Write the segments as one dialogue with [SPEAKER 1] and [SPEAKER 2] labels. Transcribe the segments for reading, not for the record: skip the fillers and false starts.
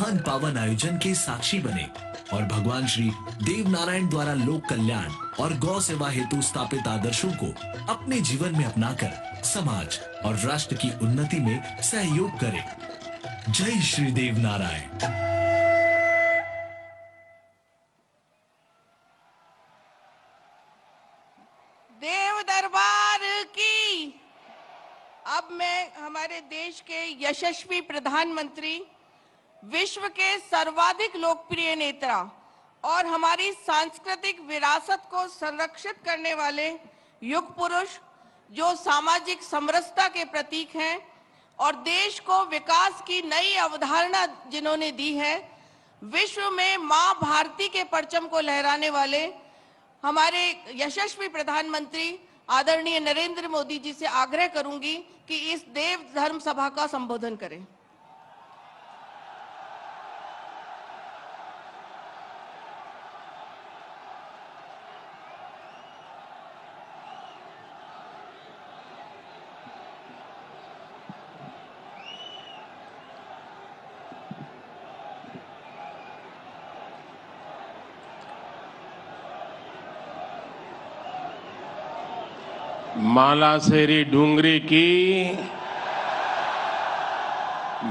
[SPEAKER 1] महान पावन आयोजन के साक्षी बने और भगवान श्री देव नारायण द्वारा लोक कल्याण और गौ सेवा हेतु स्थापित आदर्शों को अपने जीवन में अपनाकर समाज और राष्ट्र की उन्नति में सहयोग करें। जय श्री देव नारायण।
[SPEAKER 2] देव दरबार की। अब मैं हमारे देश के यशस्वी प्रधानमंत्री, विश्व के सर्वाधिक लोकप्रिय नेता और हमारी सांस्कृतिक विरासत को संरक्षित करने वाले युग पुरुष, जो सामाजिक समरसता के प्रतीक हैं और देश को विकास की नई अवधारणा जिन्होंने दी है, विश्व में मां भारती के परचम को लहराने वाले हमारे यशस्वी प्रधानमंत्री आदरणीय नरेंद्र मोदी जी से आग्रह करूंगी कि इस देव धर्म सभा का संबोधन करें।
[SPEAKER 3] मालासेरी डूंगरी की,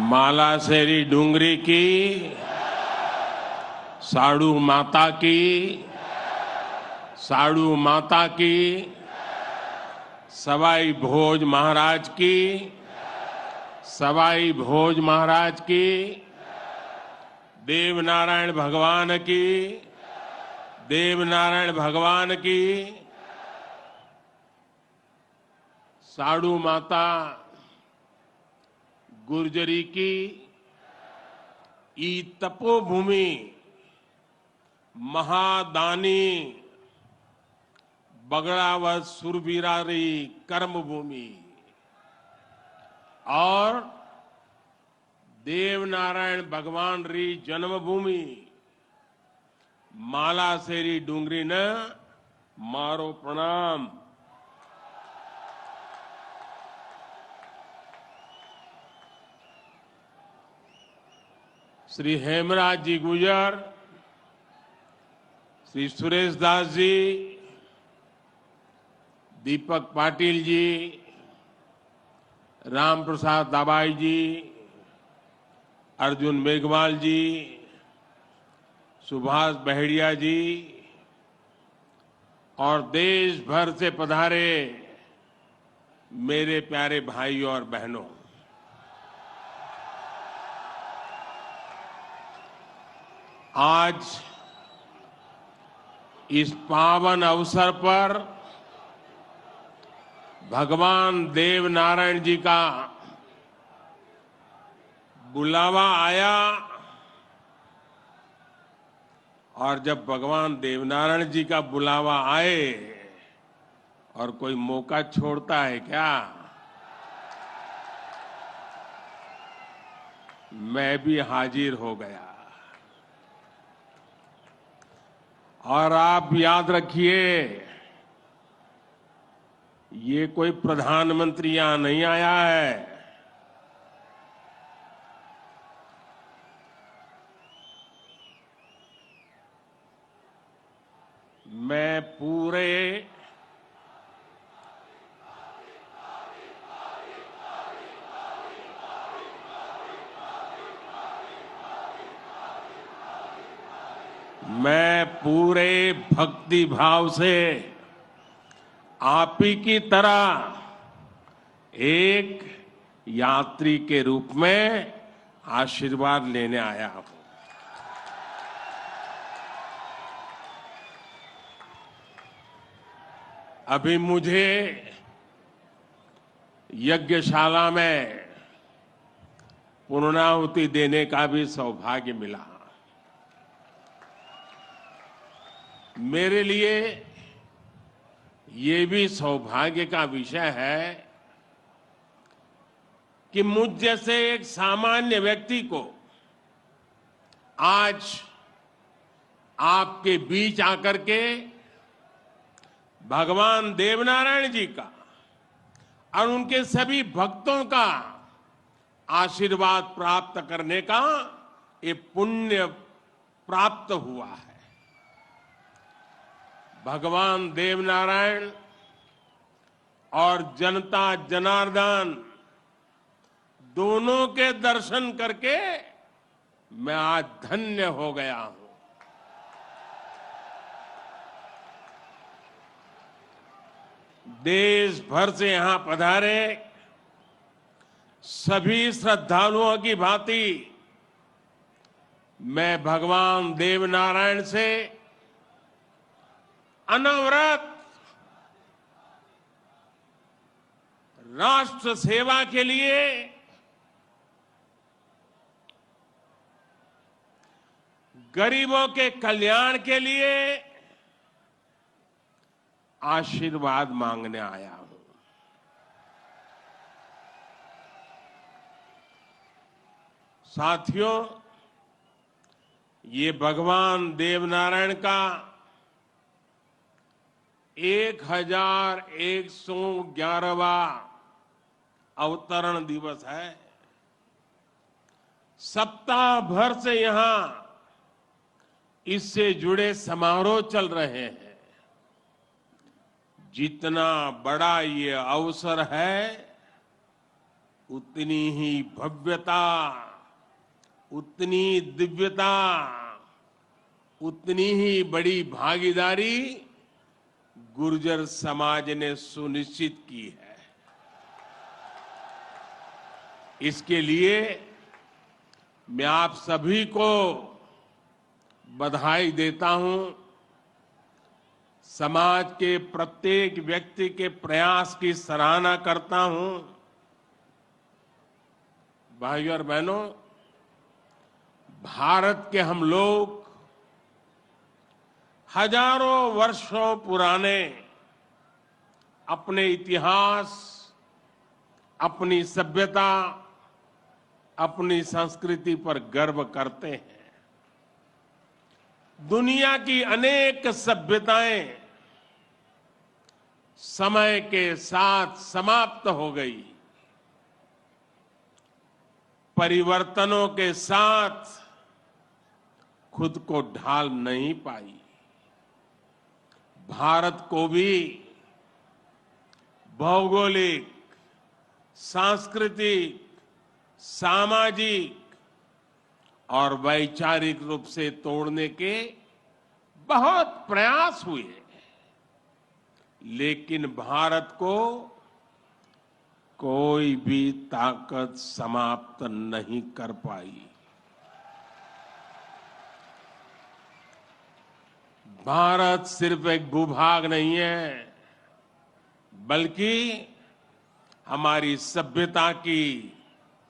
[SPEAKER 3] मालासेरी डूंगरी की, साड़ू माता की, साड़ू माता की, सवाई भोज महाराज की, सवाई भोज महाराज की, देव नारायण भगवान की, देव नारायण भगवान की, साड़ू माता गुर्जरी की, ई तपोभूमि महादानी बगड़ावत सुरबीरारी कर्मभूमि और देव नारायण भगवान री जन्मभूमि मालासेरी डूंगरी न मारो प्रणाम। श्री हेमराज जी गुजर, श्री सुरेश दास जी, दीपक पाटिल जी, राम प्रसाद दाबाई जी, अर्जुन मेघवाल जी, सुभाष बहेड़िया जी और देश भर से पधारे मेरे प्यारे भाइयों और बहनों, आज इस पावन अवसर पर भगवान देव नारायण जी का बुलावा आया और जब भगवान देव नारायण जी का बुलावा आए और कोई मौका छोड़ता है क्या? मैं भी हाजिर हो गया। और आप याद रखिए, ये कोई प्रधानमंत्री यहां नहीं आया है। मैं पूरे भक्ति भाव से आप ही की तरह एक यात्री के रूप में आशीर्वाद लेने आया हूं। अभी मुझे यज्ञशाला में पूर्णाहुति देने का भी सौभाग्य मिला। मेरे लिए ये भी सौभाग्य का विषय है कि मुझ जैसे एक सामान्य व्यक्ति को आज आपके बीच आकर के भगवान देवनारायण जी का और उनके सभी भक्तों का आशीर्वाद प्राप्त करने का ये पुण्य प्राप्त हुआ है। भगवान देवनारायण और जनता जनार्दन दोनों के दर्शन करके मैं आज धन्य हो गया हूं। देश भर से यहां पधारे सभी श्रद्धालुओं की भांति मैं भगवान देवनारायण से अनवरत राष्ट्र सेवा के लिए गरीबों के कल्याण के लिए आशीर्वाद मांगने आया हूं। साथियों, ये भगवान देवनारायण का 1111वां अवतरण दिवस है। सप्ताह भर से यहां इससे जुड़े समारोह चल रहे हैं। जितना बड़ा ये अवसर है, उतनी ही भव्यता, उतनी दिव्यता, उतनी ही बड़ी भागीदारी गुर्जर समाज ने सुनिश्चित की है। इसके लिए मैं आप सभी को बधाई देता हूं। समाज के प्रत्येक व्यक्ति के प्रयास की सराहना करता हूं। भाइयों और बहनों, भारत के हम लोग हजारों वर्षों पुराने अपने इतिहास, अपनी सभ्यता, अपनी संस्कृति पर गर्व करते हैं। दुनिया की अनेक सभ्यताएं समय के साथ समाप्त हो गई। परिवर्तनों के साथ खुद को ढाल नहीं पाई। भारत को भी भौगोलिक, सांस्कृतिक, सामाजिक और वैचारिक रूप से तोड़ने के बहुत प्रयास हुए, लेकिन भारत को कोई भी ताकत समाप्त नहीं कर पाई। भारत सिर्फ एक भूभाग नहीं है, बल्कि हमारी सभ्यता की,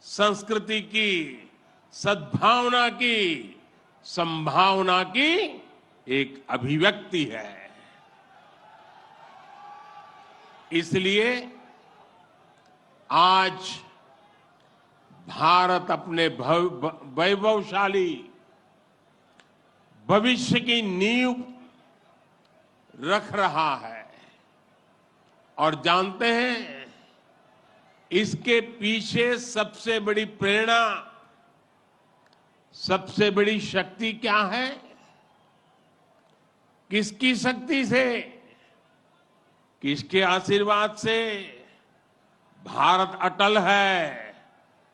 [SPEAKER 3] संस्कृति की, सद्भावना की, संभावना की एक अभिव्यक्ति है। इसलिए आज भारत अपने वैभवशाली भविष्य की नींव रख रहा है। और जानते हैं, इसके पीछे सबसे बड़ी प्रेरणा, सबसे बड़ी शक्ति क्या है? किसकी शक्ति से, किसके आशीर्वाद से? भारत अटल है,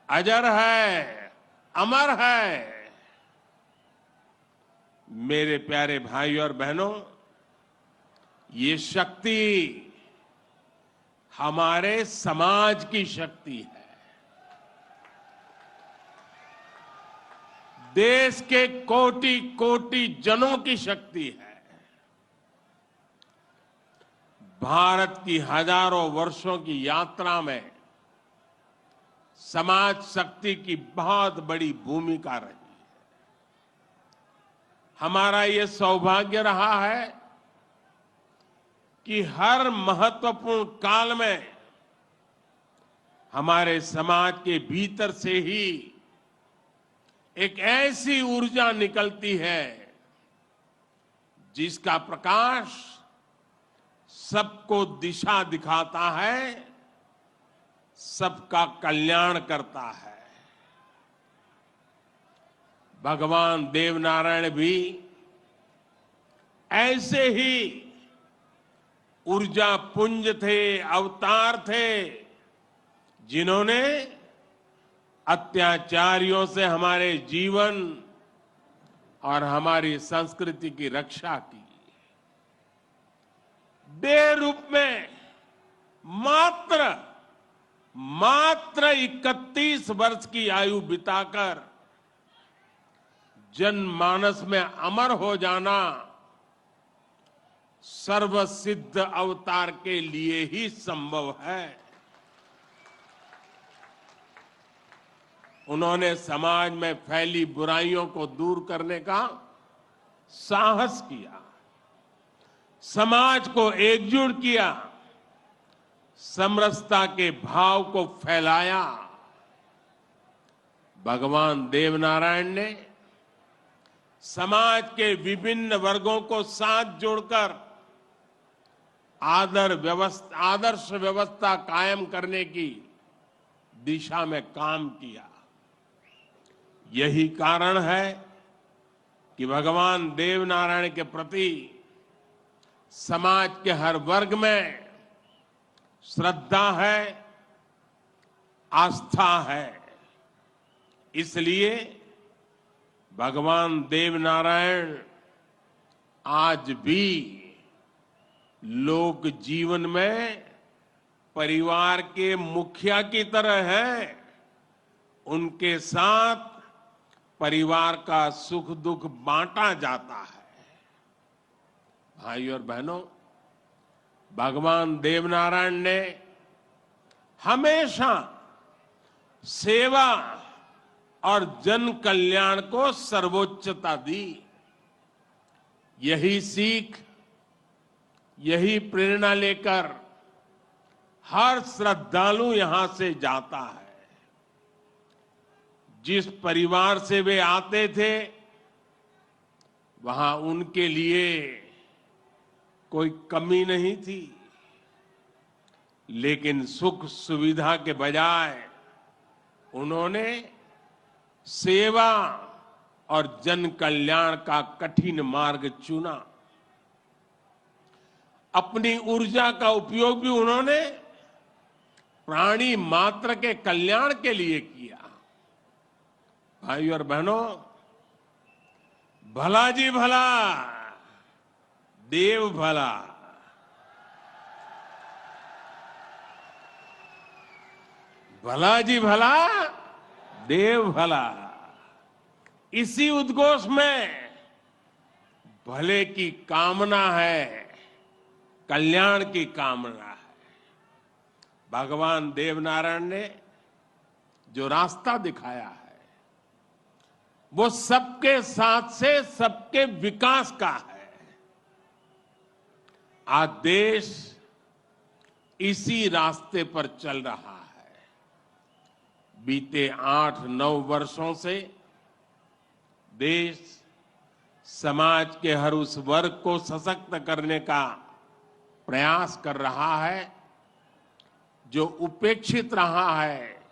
[SPEAKER 3] अजर है, अमर है। मेरे प्यारे भाइयों और बहनों, ये शक्ति हमारे समाज की शक्ति है। देश के कोटि कोटि जनों की शक्ति है। भारत की हजारों वर्षों की यात्रा में समाज शक्ति की बहुत बड़ी भूमिका रही है। हमारा ये सौभाग्य रहा है कि हर महत्वपूर्ण काल में हमारे समाज के भीतर से ही एक ऐसी ऊर्जा निकलती है जिसका प्रकाश सबको दिशा दिखाता है, सबका कल्याण करता है। भगवान देवनारायण भी ऐसे ही ऊर्जा पुंज थे, अवतार थे, जिन्होंने अत्याचारियों से हमारे जीवन और हमारी संस्कृति की रक्षा की। देह रूप में मात्र 31 वर्ष की आयु बिताकर जनमानस में अमर हो जाना सर्वसिद्ध अवतार के लिए ही संभव है। उन्होंने समाज में फैली बुराइयों को दूर करने का साहस किया, समाज को एकजुट किया, समरसता के भाव को फैलाया। भगवान देवनारायण ने समाज के विभिन्न वर्गों को साथ जोड़कर आदर्श व्यवस्था कायम करने की दिशा में काम किया। यही कारण है कि भगवान देवनारायण के प्रति समाज के हर वर्ग में श्रद्धा है, आस्था है। इसलिए भगवान देवनारायण आज भी लोक जीवन में परिवार के मुखिया की तरह हैं। उनके साथ परिवार का सुख दुख बांटा जाता है। भाई और बहनों, भगवान देवनारायण ने हमेशा सेवा और जन कल्याण को सर्वोच्चता दी। यही सीख, यही प्रेरणा लेकर हर श्रद्धालु यहां से जाता है। जिस परिवार से वे आते थे, वहां उनके लिए कोई कमी नहीं थी, लेकिन सुख सुविधा के बजाय उन्होंने सेवा और जन कल्याण का कठिन मार्ग चुना। अपनी ऊर्जा का उपयोग भी उन्होंने प्राणी मात्र के कल्याण के लिए किया। भाई और बहनों, भला जी भला, देव भला। भला जी भला, देव भला। इसी उद्घोष में भले की कामना है, कल्याण की कामना है। भगवान देवनारायण ने जो रास्ता दिखाया है, वो सबके साथ से सबके विकास का है। आज देश इसी रास्ते पर चल रहा है। बीते 8-9 वर्षों से देश समाज के हर उस वर्ग को सशक्त करने का प्रयास कर रहा है जो उपेक्षित रहा है,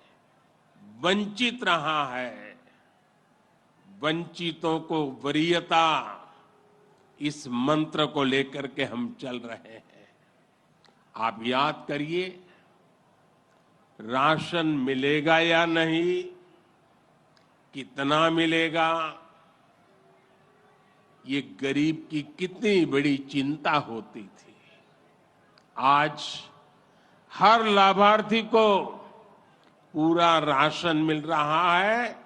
[SPEAKER 3] वंचित रहा है। वंचितों को वरीयता, इस मंत्र को लेकर के हम चल रहे हैं। आप याद करिए, राशन मिलेगा या नहीं, कितना मिलेगा, ये गरीब की कितनी बड़ी चिंता होती थी। आज हर लाभार्थी को पूरा राशन मिल रहा है,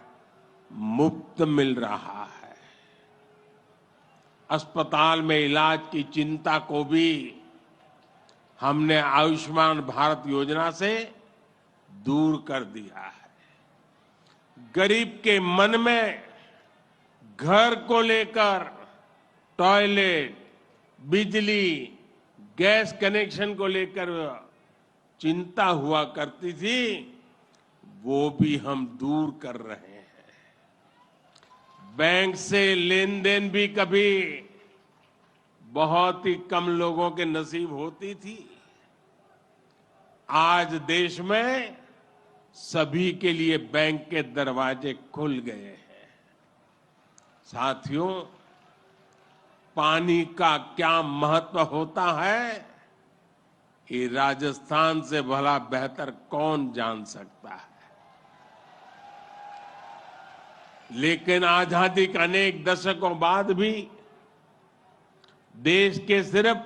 [SPEAKER 3] मुफ्त मिल रहा है। अस्पताल में इलाज की चिंता को भी हमने आयुष्मान भारत योजना से दूर कर दिया है। गरीब के मन में घर को लेकर टॉयलेट, बिजली, गैस कनेक्शन को लेकर चिंता हुआ करती थी, वो भी हम दूर कर रहे हैं। बैंक से लेन देन भी कभी बहुत ही कम लोगों के नसीब होती थी। आज देश में सभी के लिए बैंक के दरवाजे खुल गए हैं। साथियों, पानी का क्या महत्व होता है, ये राजस्थान से भला बेहतर कौन जान सकता है। लेकिन आजादी के अनेक दशकों बाद भी देश के सिर्फ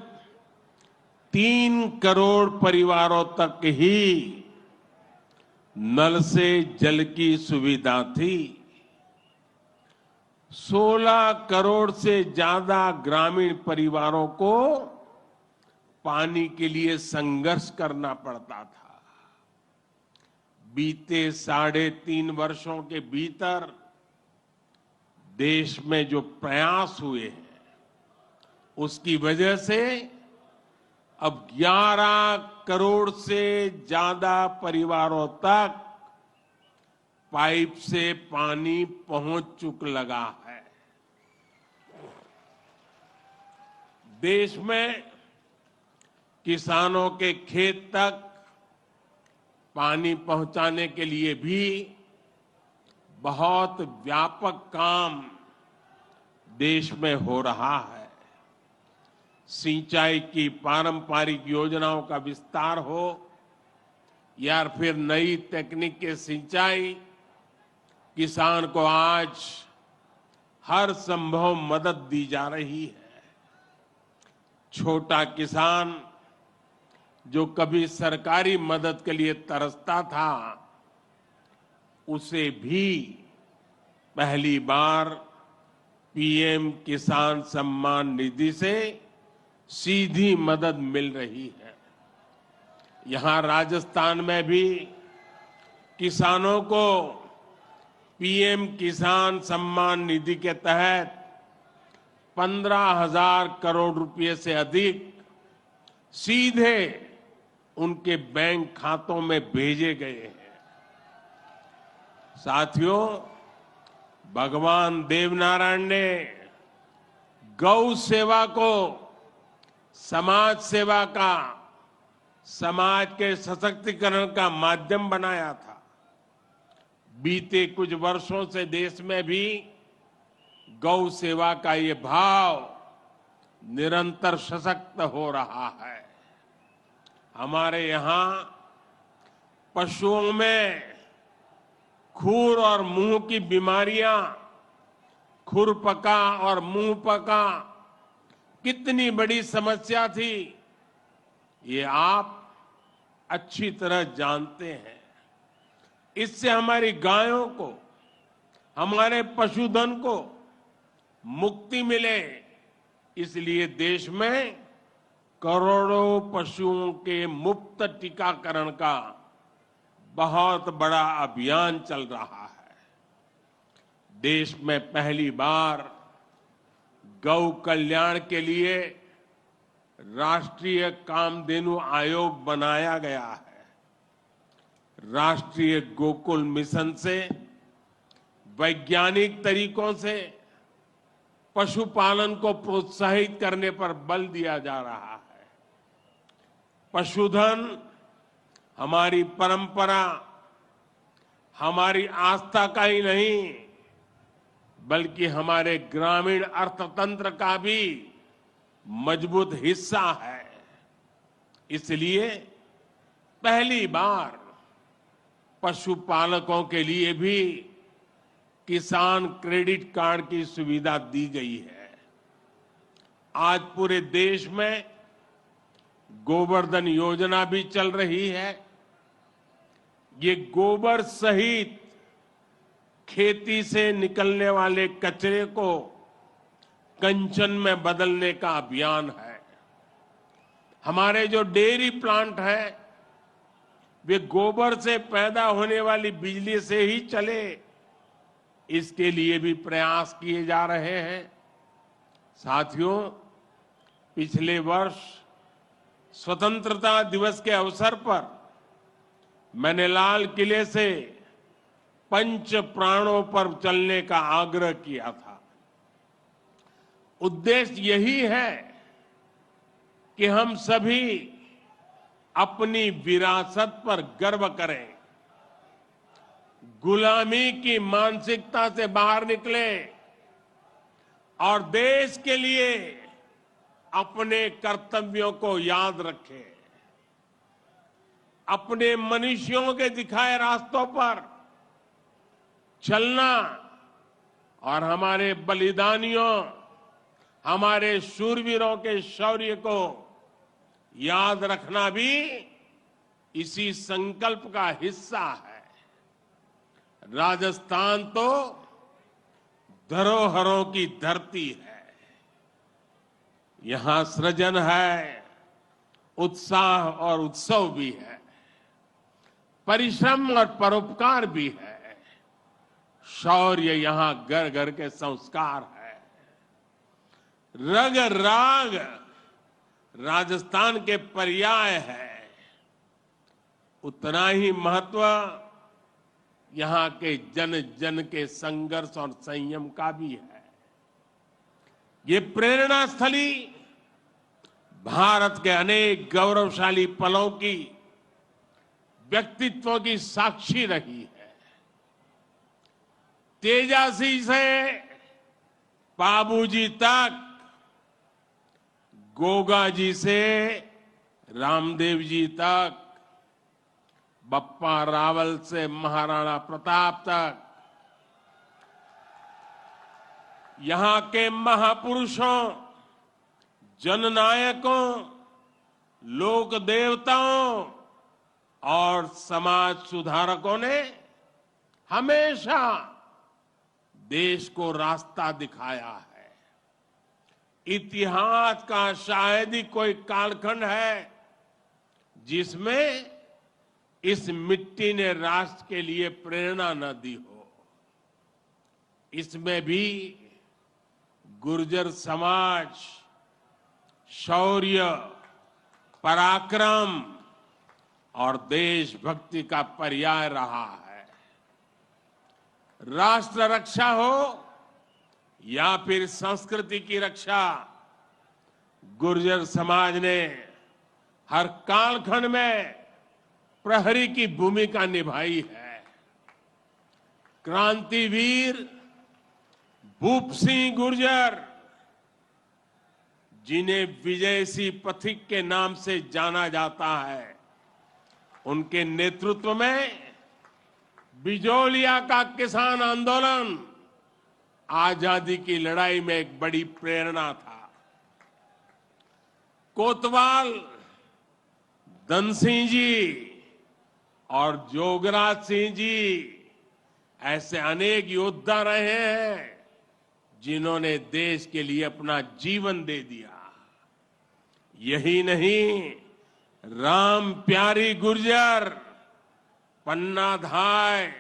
[SPEAKER 3] 3 करोड़ परिवारों तक ही नल से जल की सुविधा थी। 16 करोड़ से ज्यादा ग्रामीण परिवारों को पानी के लिए संघर्ष करना पड़ता था। बीते 3.5 वर्षों के भीतर देश में जो प्रयास हुए हैं, उसकी वजह से अब 11 करोड़ से ज्यादा परिवारों तक पाइप से पानी पहुंच चुक लगा है। देश में किसानों के खेत तक पानी पहुंचाने के लिए भी बहुत व्यापक काम देश में हो रहा है। सिंचाई की पारंपरिक योजनाओं का विस्तार हो या फिर नई तकनीक के सिंचाई, किसान को आज हर संभव मदद दी जा रही है। छोटा किसान जो कभी सरकारी मदद के लिए तरसता था, उसे भी पहली बार पीएम किसान सम्मान निधि से सीधी मदद मिल रही है। यहां राजस्थान में भी किसानों को पीएम किसान सम्मान निधि के तहत 15,000 करोड़ रुपए से अधिक सीधे उनके बैंक खातों में भेजे गए हैं। साथियों, भगवान देवनारायण ने गौ सेवा को समाज सेवा का, समाज के सशक्तिकरण का माध्यम बनाया था। बीते कुछ वर्षों से देश में भी गौ सेवा का ये भाव निरंतर सशक्त हो रहा है। हमारे यहां पशुओं में खुर और मुंह की बीमारियां, खुरपका और मुंहपका कितनी बड़ी समस्या थी, ये आप अच्छी तरह जानते हैं। इससे हमारी गायों को, हमारे पशुधन को मुक्ति मिले, इसलिए देश में करोड़ों पशुओं के मुफ्त टीकाकरण का बहुत बड़ा अभियान चल रहा है। देश में पहली बार गौ कल्याण के लिए राष्ट्रीय कामधेनु आयोग बनाया गया है। राष्ट्रीय गोकुल मिशन से वैज्ञानिक तरीकों से पशुपालन को प्रोत्साहित करने पर बल दिया जा रहा है। पशुधन हमारी परंपरा, हमारी आस्था का ही नहीं, बल्कि हमारे ग्रामीण अर्थतंत्र का भी मजबूत हिस्सा है। इसलिए पहली बार पशुपालकों के लिए भी किसान क्रेडिट कार्ड की सुविधा दी गई है। आज पूरे देश में गोवर्धन योजना भी चल रही है। ये गोबर सहित खेती से निकलने वाले कचरे को कंचन में बदलने का अभियान है। हमारे जो डेयरी प्लांट है, वे गोबर से पैदा होने वाली बिजली से ही चले, इसके लिए भी प्रयास किए जा रहे हैं। साथियों, पिछले वर्ष स्वतंत्रता दिवस के अवसर पर मैंने लाल किले से पंच प्राणों पर चलने का आग्रह किया था। उद्देश्य यही है कि हम सभी अपनी विरासत पर गर्व करें, गुलामी की मानसिकता से बाहर निकले और देश के लिए अपने कर्तव्यों को याद रखें, अपने मनुष्यों के दिखाए रास्तों पर चलना और हमारे बलिदानियों, हमारे शूरवीरों के शौर्य को याद रखना भी इसी संकल्प का हिस्सा है। राजस्थान तो धरोहरों की धरती है। यहां सृजन है, उत्साह और उत्सव भी है, परिश्रम और परोपकार भी है, शौर्य यहां घर घर के संस्कार है। रग राग राजस्थान के पर्याय है। उतना ही महत्व यहां के जन जन के संघर्ष और संयम का भी है। ये प्रेरणा स्थली भारत के अनेक गौरवशाली पलों की, व्यक्तित्वों की साक्षी रही है। तेजासी से बाबूजी तक, गोगा जी से रामदेव जी तक, बप्पा रावल से महाराणा प्रताप तक, यहां के महापुरुषों, जननायकों, लोक देवताओं और समाज सुधारकों ने हमेशा देश को रास्ता दिखाया है। इतिहास का शायद ही कोई कालखंड है जिसमें इस मिट्टी ने राष्ट्र के लिए प्रेरणा न दी हो। इसमें भी गुर्जर समाज शौर्य, पराक्रम और देशभक्ति का पर्याय रहा है। राष्ट्र रक्षा हो या फिर संस्कृति की रक्षा, गुर्जर समाज ने हर कालखंड में प्रहरी की भूमिका निभाई है। क्रांतिवीर भूप सिंह गुर्जर, जिन्हें विजय सिंह पथिक के नाम से जाना जाता है, उनके नेतृत्व में बिजोलिया का किसान आंदोलन आजादी की लड़ाई में एक बड़ी प्रेरणा था। कोतवाल धन सिंह जी और जोगराज सिंह जी ऐसे अनेक योद्धा रहे हैं जिन्होंने देश के लिए अपना जीवन दे दिया। यही नहीं, राम प्यारी गुर्जर, पन्ना धाय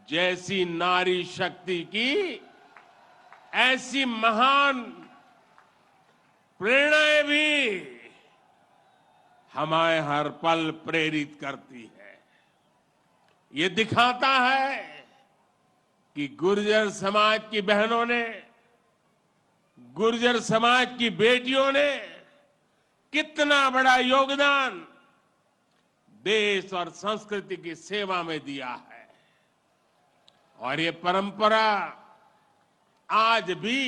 [SPEAKER 3] जैसी नारी शक्ति की ऐसी महान प्रेरणाएं भी हमें हर पल प्रेरित करती है। ये दिखाता है कि गुर्जर समाज की बहनों ने, गुर्जर समाज की बेटियों ने कितना बड़ा योगदान देश और संस्कृति की सेवा में दिया है। और ये परंपरा आज भी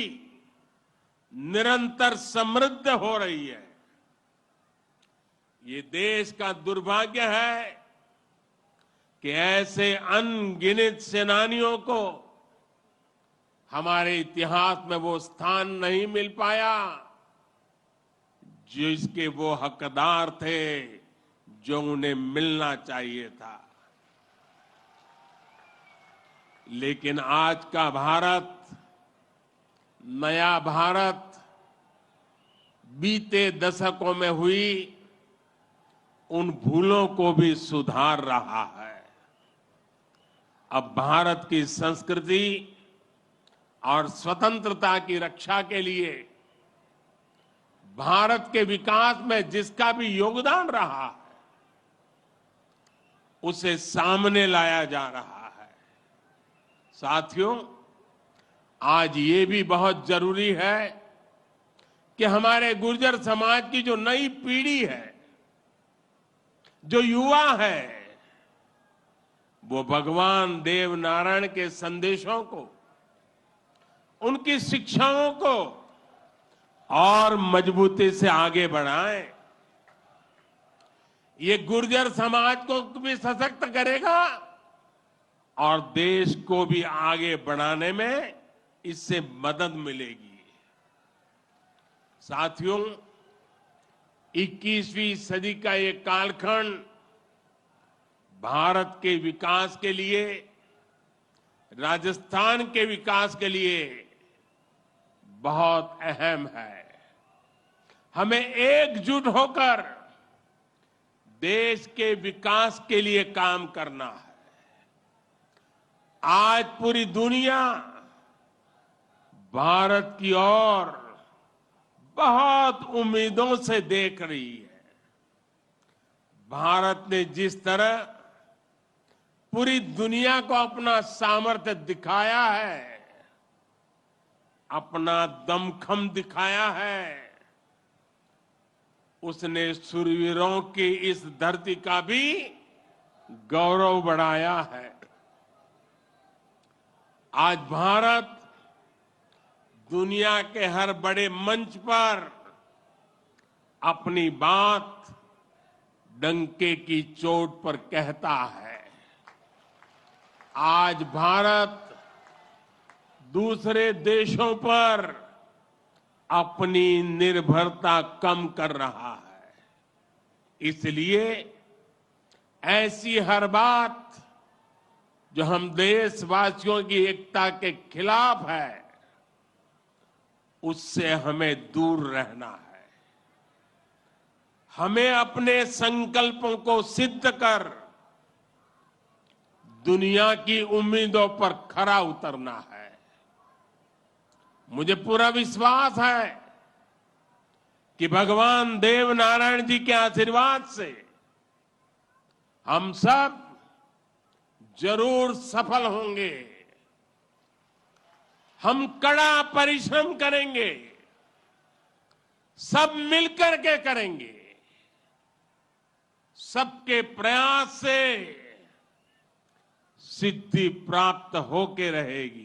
[SPEAKER 3] निरंतर समृद्ध हो रही है। ये देश का दुर्भाग्य है कि ऐसे अनगिनत सेनानियों को हमारे इतिहास में वो स्थान नहीं मिल पाया जिसके वो हकदार थे, जो उन्हें मिलना चाहिए था। लेकिन आज का भारत, नया भारत, बीते दशकों में हुई उन भूलों को भी सुधार रहा है। अब भारत की संस्कृति और स्वतंत्रता की रक्षा के लिए भारत के विकास में जिसका भी योगदान रहा है, उसे सामने लाया जा रहा है। साथियों, आज ये भी बहुत जरूरी है कि हमारे गुर्जर समाज की जो नई पीढ़ी है, जो युवा है, वो भगवान देव नारायण के संदेशों को उनकी शिक्षाओं को और मजबूती से आगे बढ़ाएं। ये गुर्जर समाज को भी सशक्त करेगा और देश को भी आगे बढ़ाने में इससे मदद मिलेगी। साथियों, 21वीं सदी का ये कालखंड भारत के विकास के लिए, राजस्थान के विकास के लिए बहुत अहम है। हमें एकजुट होकर देश के विकास के लिए काम करना है। आज पूरी दुनिया भारत की ओर बहुत उम्मीदों से देख रही है। भारत ने जिस तरह पूरी दुनिया को अपना सामर्थ्य दिखाया है, अपना दमखम दिखाया है, उसने शूरवीरों की इस धरती का भी गौरव बढ़ाया है। आज भारत दुनिया के हर बड़े मंच पर अपनी बात डंके की चोट पर कहता है। आज भारत दूसरे देशों पर अपनी निर्भरता कम कर रहा है। इसलिए ऐसी हर बात जो हम देशवासियों की एकता के खिलाफ है, उससे हमें दूर रहना है। हमें अपने संकल्पों को सिद्ध कर दुनिया की उम्मीदों पर खरा उतरना है। मुझे पूरा विश्वास है कि भगवान देव नारायण जी के आशीर्वाद से हम सब जरूर सफल होंगे। हम कड़ा परिश्रम करेंगे, सब मिलकर के करेंगे। सबके प्रयास से सिद्धि प्राप्त होके रहेगी।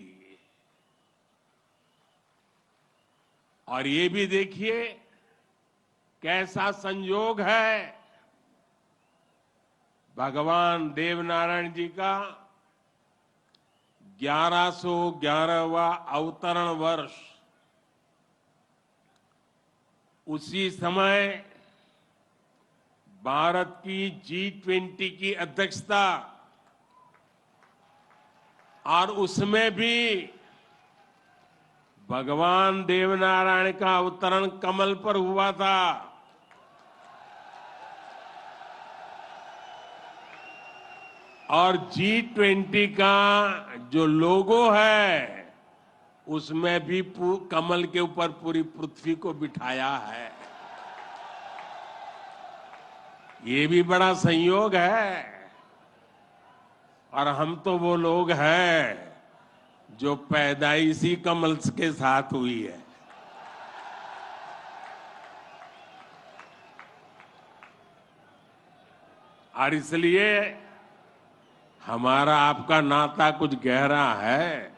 [SPEAKER 3] और ये भी देखिए कैसा संयोग है, भगवान देवनारायण जी का 1111वां अवतरण वर्ष। उसी समय भारत की G20 की अध्यक्षता, और उसमें भी भगवान देवनारायण का अवतरण कमल पर हुआ था। और G20 का जो लोगो है उसमें भी कमल के ऊपर पूरी पृथ्वी को बिठाया है। ये भी बड़ा संयोग है। और हम तो वो लोग हैं जो पैदाइशी कमल के साथ हुई है। और इसलिए हमारा आपका नाता कुछ गहरा है।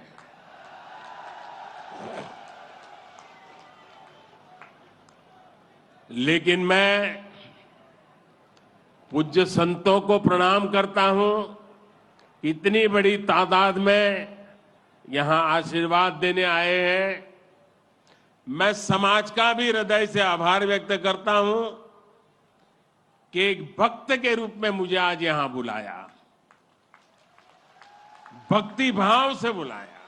[SPEAKER 3] लेकिन मैं पूज्य संतों को प्रणाम करता हूं। इतनी बड़ी तादाद में यहां आशीर्वाद देने आए हैं। मैं समाज का भी हृदय से आभार व्यक्त करता हूं कि एक भक्त के रूप में मुझे आज यहां बुलाया, भक्ति भाव से बुलाया।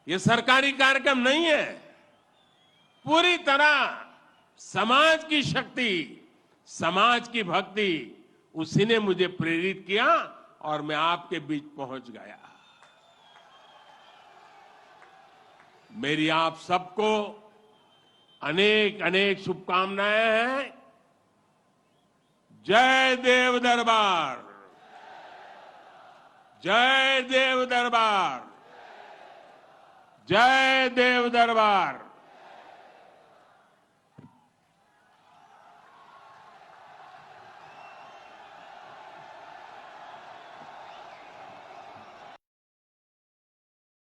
[SPEAKER 3] ये सरकारी कार्यक्रम नहीं है, पूरी तरह समाज की शक्ति, समाज की भक्ति, उसी ने मुझे प्रेरित किया और मैं आपके बीच पहुंच गया। मेरी आप सबको अनेक अनेक शुभकामनाएं हैं। जय देव दरबार, जय देव दरबार, जय देव दरबार।